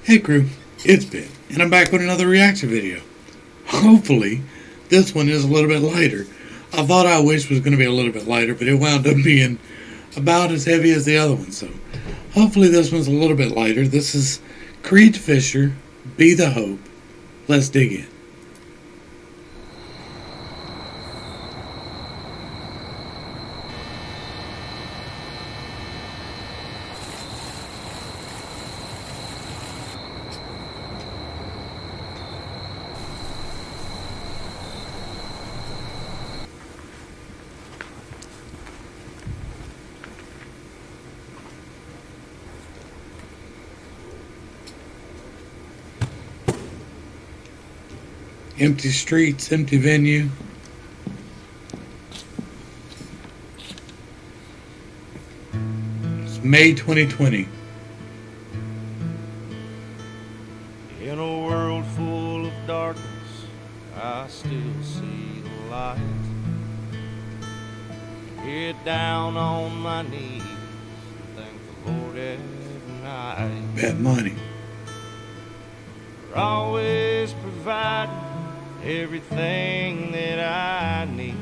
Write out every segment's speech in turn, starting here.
Hey crew, it's Ben, and I'm back with another reaction video. Hopefully, this one is a little bit lighter. I thought I wish was going to be a little bit lighter, but it wound up being about as heavy as the other one, so hopefully this one's a little bit lighter. This is Creed Fisher, Be the Hope. Let's dig in. Empty streets, empty venue. It's May 2020. In a world full of darkness, I still see the light. Get down on my knees and thank the Lord every night. Bad money. For always providing everything that I need.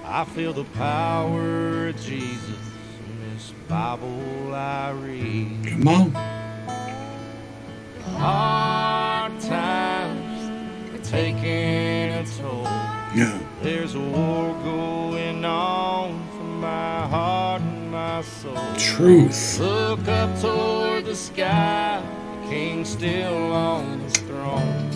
I feel the power of Jesus in this Bible I read. Come on. Hard times are taking a toll. Yeah. There's a war going on for my heart and my soul. Truth. Look up toward the sky, the King's still on his throne.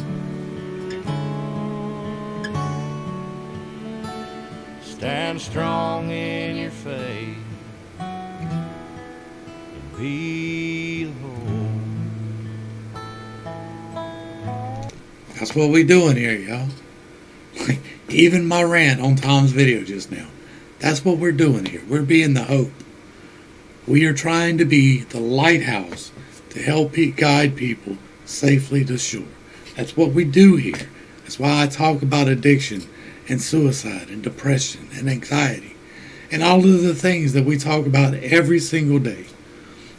Stand strong in your faith and be whole. That's what we doing here, y'all. Even my rant on Tom's video just now. That's what we're doing here. We're being the hope. We are trying to be the lighthouse to help guide people safely to shore. That's what we do here. That's why I talk about addiction and suicide and depression and anxiety and all of the things that we talk about every single day.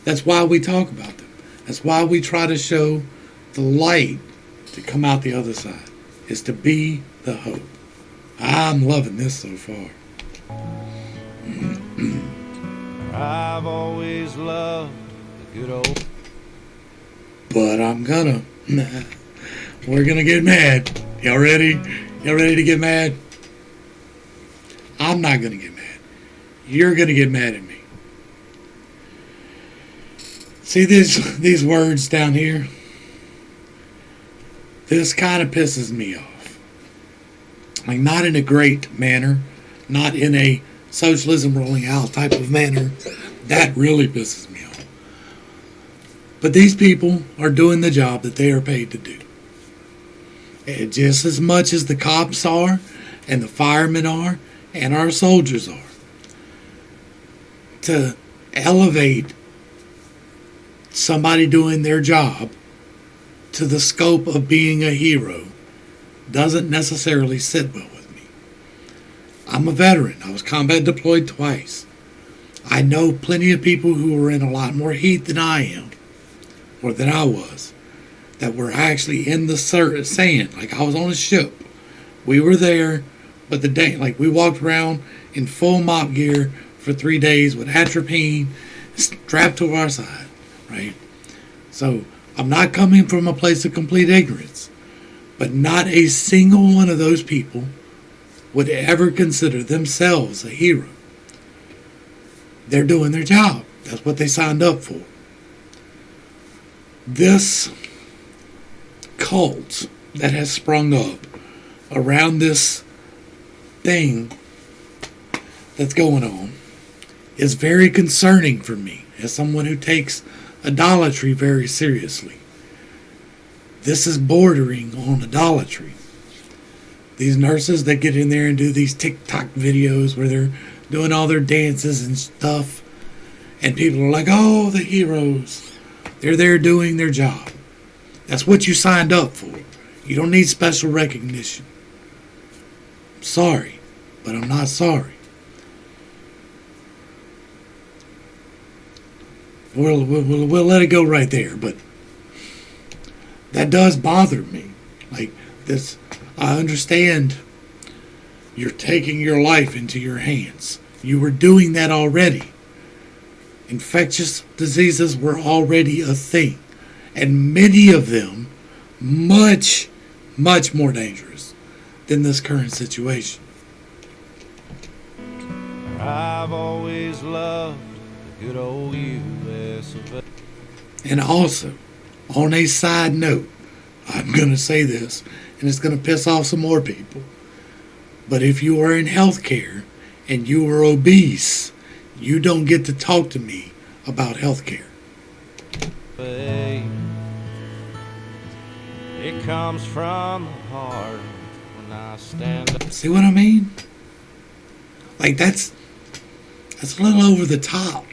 That's why we talk about them. That's why we try to show the light to come out the other side, is to be the hope. I'm loving this so far. I've always loved the good old. But I'm gonna. We're gonna get mad. Y'all ready? Y'all ready to get mad? I'm not gonna get mad. You're gonna get mad at me. See these words down here? This kind of pisses me off. Like, not in a great manner, not in a socialism rolling out type of manner. That really pisses me off. But these people are doing the job that they are paid to do. And just as much as the cops are, and the firemen are, and our soldiers are. To elevate somebody doing their job to the scope of being a hero doesn't necessarily sit well with me. I'm a veteran. I was combat deployed twice. I know plenty of people who are in a lot more heat than I am, or than I was, that were actually in the sand. Like, I was on a ship. We were there, but the day, like, we walked around in full mop gear for 3 days with atropine strapped to our side, right? So I'm not coming from a place of complete ignorance, but not a single one of those people would ever consider themselves a hero. They're doing their job. That's what they signed up for. This cult that has sprung up around this thing that's going on is very concerning for me as someone who takes idolatry very seriously. This is bordering on idolatry. These nurses that get in there and do these TikTok videos where they're doing all their dances and stuff, and people are like, oh, the heroes. They're there doing their job. That's what you signed up for. You don't need special recognition. I'm sorry, but I'm not sorry. We'll let it go right there. But that does bother me. Like this, I understand you're taking your life into your hands. You were doing that already. Infectious diseases were already a thing. And many of them much, much more dangerous than this current situation. I've always loved the good old U.S. of A. And also, on a side note, I'm going to say this, and it's going to piss off some more people. But if you are in healthcare and you are obese, you don't get to talk to me about healthcare. It comes from the heart when I stand up. See what I mean? Like that's a little over the top.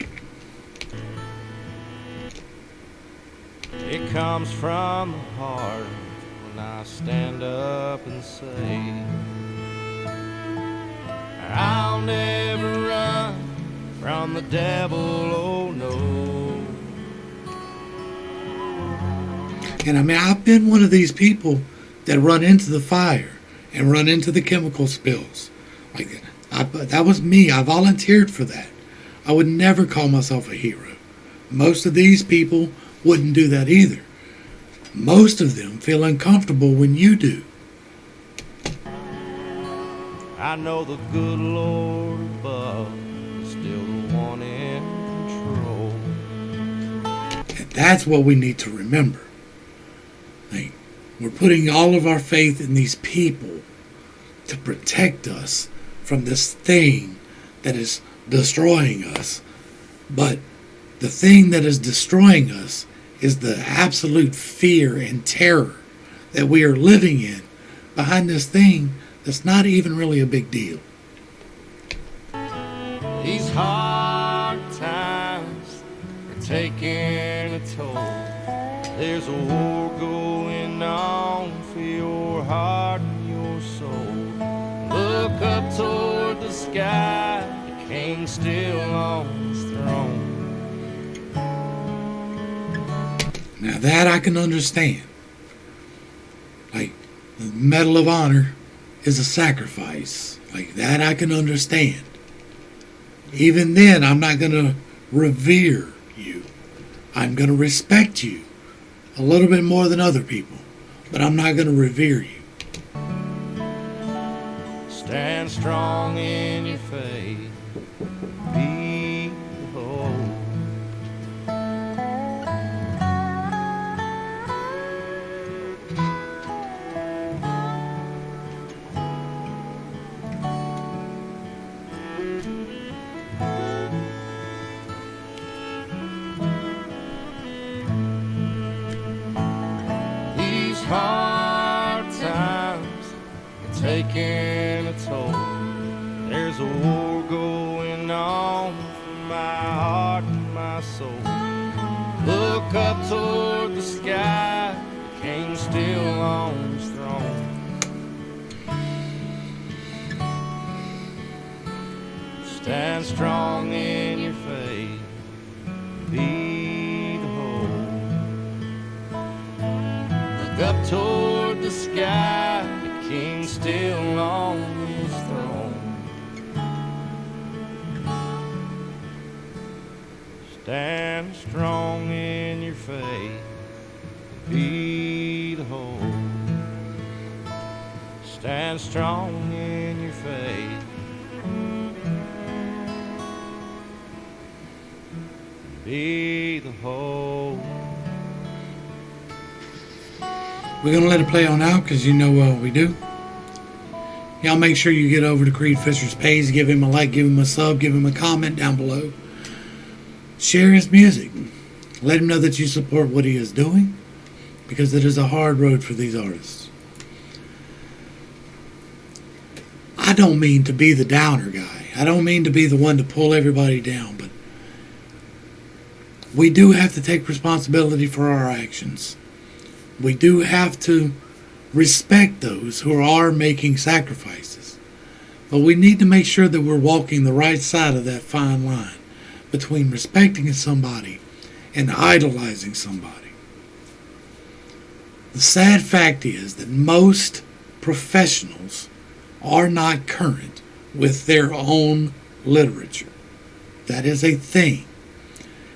It comes from the heart when I stand up and say, I'll never run from the devil, oh no. And I mean, I've been one of these people that run into the fire and run into the chemical spills. Like that was me. I volunteered for that. I would never call myself a hero. Most of these people wouldn't do that either. Most of them feel uncomfortable when you do. I know the good Lord above is still the one in control. And that's what we need to remember. Like, we're putting all of our faith in these people to protect us from this thing that is destroying us. But the thing that is destroying us is the absolute fear and terror that we are living in behind this thing that's not even really a big deal. These hard times are taking a toll. There's a war going on for your heart and your soul. Look up toward the sky, the king still on his throne. Now that I can understand. Like, the Medal of Honor is a sacrifice. Like, that I can understand. Even then, I'm not going to revere you. I'm going to respect you a little bit more than other people. But I'm not going to revere you. Stand strong in your faith. Be whole. These hard times are taking a toll. There's a war going on for my heart and my soul. Look up toward the sky, the king still on his throne. Stand strong in your faith, be the whole. Look up toward the sky, the king still on his throne. Stand strong in your faith, be the whole. Stand strong in your faith, be the whole. We're going to let it play on out because you know what we do. Y'all make sure you get over to Creed Fisher's page, give him a like, give him a sub, give him a comment down below. Share his music. Let him know that you support what he is doing, because it is a hard road for these artists. I don't mean to be the downer guy. I don't mean to be the one to pull everybody down, but we do have to take responsibility for our actions. We do have to respect those who are making sacrifices. But we need to make sure that we're walking the right side of that fine line between respecting somebody and idolizing somebody. The sad fact is that most professionals are not current with their own literature. That is a thing.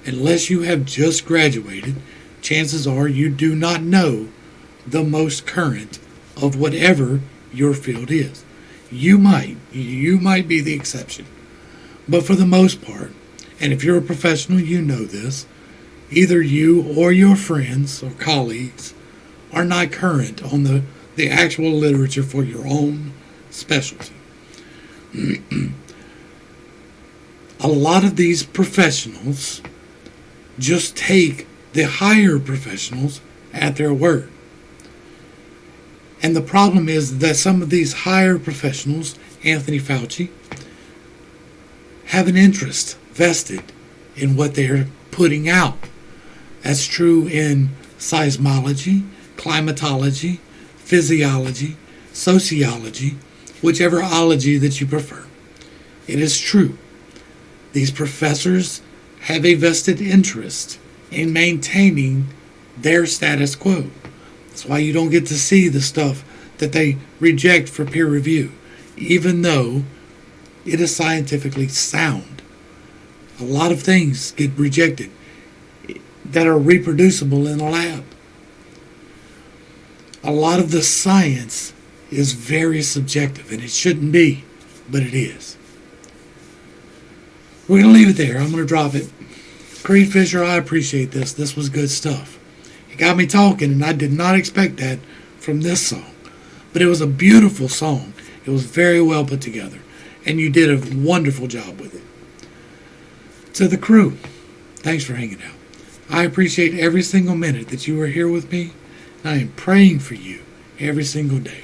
Unless you have just graduated, chances are you do not know the most current of whatever your field is. You might be the exception. But for the most part, and if you're a professional, you know this, either you or your friends or colleagues are not current on the actual literature for your own specialty. A lot of these professionals just take the higher professionals at their word. And the problem is that some of these higher professionals, Anthony Fauci, have an interest vested in what they're putting out. That's true in seismology, climatology, physiology, sociology, whichever ology that you prefer. It is true. These professors have a vested interest in maintaining their status quo. That's why you don't get to see the stuff that they reject for peer review, even though it is scientifically sound. A lot of things get rejected that are reproducible in a lab. A lot of the science is very subjective, and it shouldn't be, but it is. We're going to leave it there. I'm going to drop it. Creed Fisher, I appreciate this. This was good stuff. It got me talking, and I did not expect that from this song. But it was a beautiful song. It was very well put together, and you did a wonderful job with it. To the crew, thanks for hanging out. I appreciate every single minute that you are here with me, and I am praying for you every single day.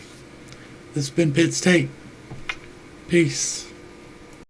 This has been Pitt's Tape. Peace.